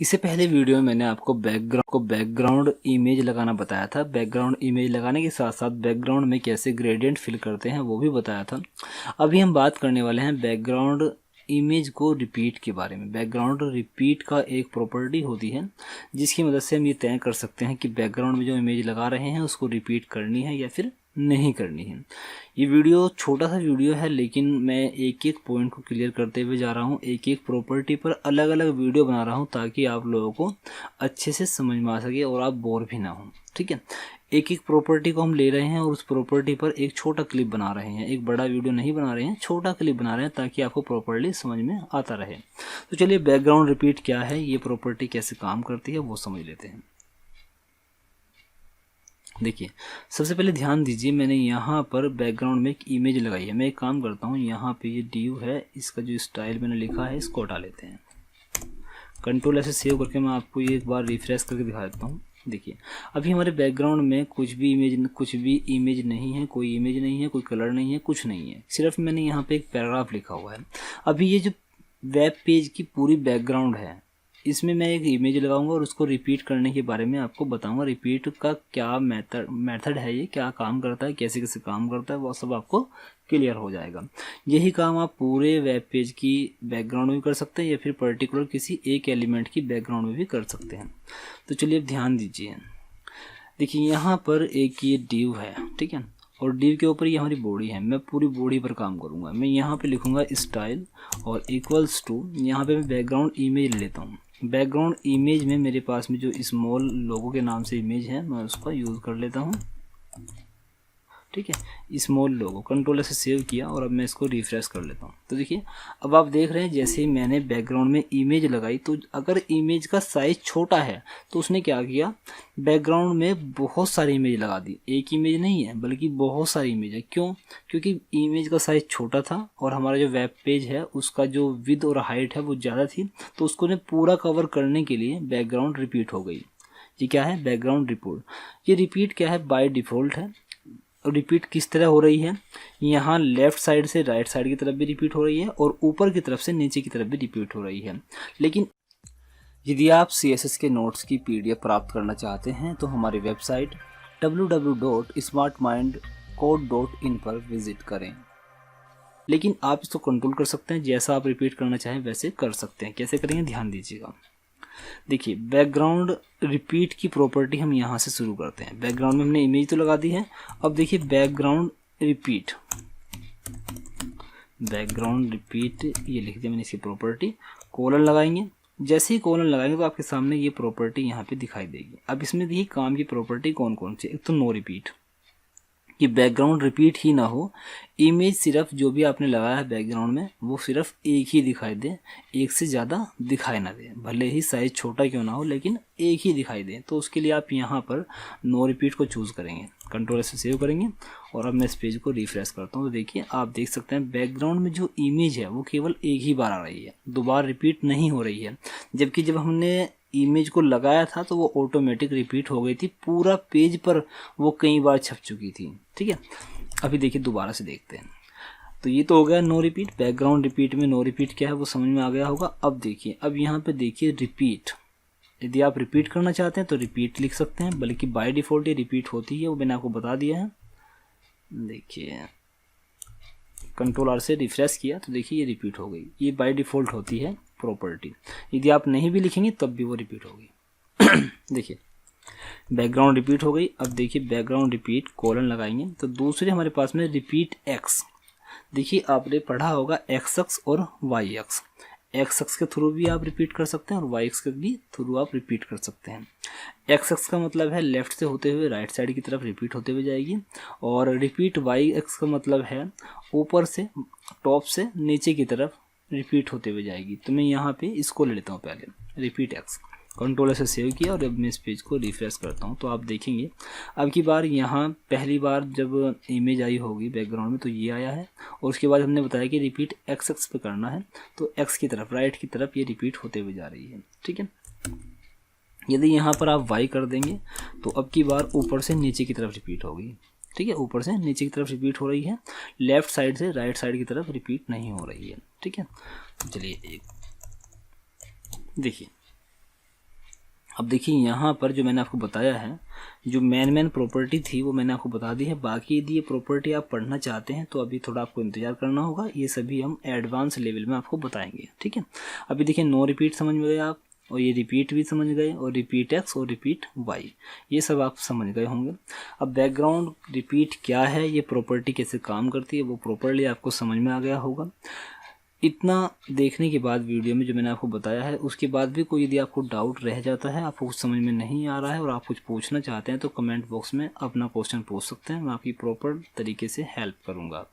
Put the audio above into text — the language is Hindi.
इससे पहले वीडियो में मैंने आपको बैकग्राउंड इमेज लगाना बताया था। बैकग्राउंड इमेज लगाने के साथ साथ बैकग्राउंड में कैसे ग्रेडियंट फिल करते हैं वो भी बताया था। अभी हम बात करने वाले हैं बैकग्राउंड इमेज को रिपीट के बारे में। बैकग्राउंड रिपीट का एक प्रॉपर्टी होती है जिसकी मदद से हम ये तय कर सकते हैं कि बैकग्राउंड में जो इमेज लगा रहे हैं उसको रिपीट करनी है या फिर नहीं करनी है। ये वीडियो छोटा सा वीडियो है, लेकिन मैं एक एक पॉइंट को क्लियर करते हुए जा रहा हूँ। एक एक प्रॉपर्टी पर अलग अलग वीडियो बना रहा हूँ ताकि आप लोगों को अच्छे से समझ में आ सके और आप बोर भी ना हो। ठीक है, एक एक प्रॉपर्टी को हम ले रहे हैं और उस प्रॉपर्टी पर एक छोटा क्लिप बना रहे हैं। एक बड़ा वीडियो नहीं बना रहे हैं, छोटा क्लिप बना रहे हैं ताकि आपको प्रॉपर्ली समझ में आता रहे। तो चलिए, बैकग्राउंड रिपीट क्या है, ये प्रॉपर्टी कैसे काम करती है वो समझ लेते हैं। देखिए, सबसे पहले ध्यान दीजिए, मैंने यहाँ पर बैकग्राउंड में एक इमेज लगाई है। मैं एक काम करता हूँ, यहाँ पे ये ड्यू है, इसका जो स्टाइल मैंने लिखा है इसको हटा लेते हैं। कंट्रोल ऐसे सेव करके मैं आपको ये एक बार रिफ्रेश करके दिखा देता हूँ। देखिए, अभी हमारे बैकग्राउंड में कुछ भी इमेज नहीं है, कोई इमेज नहीं है, कोई कलर नहीं है, कुछ नहीं है। सिर्फ मैंने यहाँ पे एक पैराग्राफ लिखा हुआ है। अभी ये जो वेब पेज की पूरी बैकग्राउंड है, इसमें मैं एक इमेज लगाऊंगा और उसको रिपीट करने के बारे में आपको बताऊंगा। रिपीट का क्या मेथड है, ये क्या काम करता है, कैसे कैसे काम करता है, वो सब आपको क्लियर हो जाएगा। यही काम आप पूरे वेब पेज की बैकग्राउंड में भी कर सकते हैं या फिर पर्टिकुलर किसी एक एलिमेंट की बैकग्राउंड में भी कर सकते हैं। तो चलिए अब ध्यान दीजिए। देखिए, यहाँ पर एक ये डिव है, ठीक है, और डिव के ऊपर ये हमारी बॉडी है। मैं पूरी बॉडी पर काम करूँगा। मैं यहाँ पे लिखूँगा स्टाइल और इक्वल्स टू, यहाँ पे मैं बैकग्राउंड इमेज ले लेता हूँ। बैकग्राउंड इमेज में मेरे पास में जो स्मॉल लोगो के नाम से इमेज है, मैं उसका यूज़ कर लेता हूँ। ठीक है, स्मॉल लोगो, कंट्रोल से सेव किया और अब मैं इसको रिफ्रेश कर लेता हूँ। तो देखिए, अब आप देख रहे हैं जैसे ही मैंने बैकग्राउंड में इमेज लगाई, तो अगर इमेज का साइज़ छोटा है तो उसने क्या किया, बैकग्राउंड में बहुत सारी इमेज लगा दी। एक इमेज नहीं है बल्कि बहुत सारी इमेज है। क्यों? क्योंकि इमेज का साइज़ छोटा था और हमारा जो वेब पेज है उसका जो विड्थ और हाइट है वो ज़्यादा थी, तो उसको ने पूरा कवर करने के लिए बैकग्राउंड रिपीट हो गई। ये क्या है? Background report. ये रिपीट क्या है? बाय डिफ़ॉल्ट है। रिपीट किस तरह हो रही है, यहाँ लेफ्ट साइड से राइट साइड की तरफ भी रिपीट हो रही है और ऊपर की तरफ से नीचे की तरफ भी रिपीट हो रही है। लेकिन यदि आप CSS के नोट्स की PDF प्राप्त करना चाहते हैं तो हमारी वेबसाइट www.smartmindcode.in पर विजिट करें। लेकिन आप इसको कंट्रोल कर सकते हैं, जैसा आप रिपीट करना चाहें वैसे कर सकते हैं। कैसे करेंगे, ध्यान दीजिएगा। देखिए, बैकग्राउंड रिपीट की प्रॉपर्टी हम यहाँ से शुरू करते हैं। बैकग्राउंड में हमने इमेज तो लगा दी है। अब देखिए, बैकग्राउंड रिपीट ये लिख दिया मैंने, इसकी प्रॉपर्टी, कोलन लगाएंगे। जैसे ही कोलन लगाएंगे तो आपके सामने ये प्रॉपर्टी यहाँ पे दिखाई देगी। अब इसमें देखिए काम की प्रॉपर्टी कौन कौन सी। एक तो नो रिपीट, कि बैकग्राउंड रिपीट ही ना हो, इमेज सिर्फ जो भी आपने लगाया है बैकग्राउंड में वो सिर्फ एक ही दिखाई दे, एक से ज़्यादा दिखाई ना दे। भले ही साइज़ छोटा क्यों ना हो लेकिन एक ही दिखाई दे। तो उसके लिए आप यहाँ पर नो रिपीट को चूज़ करेंगे, कंट्रोल से सेव करेंगे और अब मैं इस पेज को रिफ्रेश करता हूँ। तो देखिए, आप देख सकते हैं बैकग्राउंड में जो इमेज है वो केवल एक ही बार आ रही है, दोबारा रिपीट नहीं हो रही है। जबकि जब हमने इमेज को लगाया था तो वो ऑटोमेटिक रिपीट हो गई थी, पूरा पेज पर वो कई बार छप चुकी थी। ठीक है, अभी देखिए दोबारा से देखते हैं। तो ये तो हो गया नो रिपीट। बैकग्राउंड रिपीट में नो रिपीट क्या है वो समझ में आ गया होगा। अब देखिए, अब यहाँ पे देखिए रिपीट, यदि आप रिपीट करना चाहते हैं तो रिपीट लिख सकते हैं, बल्कि बाय डिफ़ॉल्ट ये रिपीट होती है, वो मैंने आपको बता दिया है। देखिए, कंट्रोल R से रिफ्रेश किया तो देखिए ये रिपीट हो गई। ये बाय डिफ़ॉल्ट होती है प्रॉपर्टी। यदि आप नहीं भी लिखेंगे तब भी वो रिपीट होगी। देखिए, बैकग्राउंड रिपीट हो गई। अब देखिए, बैकग्राउंड रिपीट कोलन लगाएंगे तो दूसरे हमारे पास में रिपीट एक्स। देखिए, आपने पढ़ा होगा एक्स अक्स और वाई अक्स। एक्स अक्स के थ्रू भी आप रिपीट कर सकते हैं और वाई अक्स के भी थ्रू आप रिपीट कर सकते हैं। एक्स अक्स का मतलब है लेफ्ट से होते हुए राइट साइड की तरफ रिपीट होते हुए जाएगी, और रिपीट वाई अक्स का मतलब है ऊपर से टॉप से नीचे की तरफ रिपीट होते हुए जाएगी। तो मैं यहाँ पे इसको ले लेता हूँ पहले, रिपीट एक्स, कंट्रोल से सेव किया और अब मैं इस पेज को रिफ्रेश करता हूँ। तो आप देखेंगे अब की बार यहाँ पहली बार जब इमेज आई होगी बैकग्राउंड में तो ये आया है, और उसके बाद हमने बताया कि रिपीट एक्स एक्स पे करना है, तो एक्स की तरफ राइट की तरफ ये रिपीट होते हुए जा रही है। ठीक है, यदि यहाँ पर आप वाई कर देंगे तो अब की बार ऊपर से नीचे की तरफ रिपीट होगी। ठीक है, ऊपर से नीचे की तरफ रिपीट हो रही है, लेफ्ट साइड से राइट साइड की तरफ रिपीट नहीं हो रही है। ठीक है, तो चलिए एक देखिए, अब देखिए यहाँ पर जो मैंने आपको बताया है, जो मेन प्रॉपर्टी थी वो मैंने आपको बता दी है। बाकी यदि ये प्रॉपर्टी आप पढ़ना चाहते हैं तो अभी थोड़ा आपको इंतजार करना होगा, ये सभी हम एडवांस लेवल में आपको बताएंगे, ठीक है। अभी देखिए नो रिपीट समझ में गए आप, और ये रिपीट भी समझ गए, और रिपीट एक्स और रिपीट वाई, ये सब आप समझ गए होंगे। अब बैकग्राउंड रिपीट क्या है, ये प्रॉपर्टी कैसे काम करती है, वो प्रॉपर्ली आपको समझ में आ गया होगा। इतना देखने के बाद वीडियो में जो मैंने आपको बताया है, उसके बाद भी कोई यदि आपको डाउट रह जाता है, आपको कुछ समझ में नहीं आ रहा है और आप कुछ पूछना चाहते हैं, तो कमेंट बॉक्स में अपना क्वेश्चन पूछ सकते हैं, मैं आपकी प्रॉपर तरीके से हेल्प करूँगा।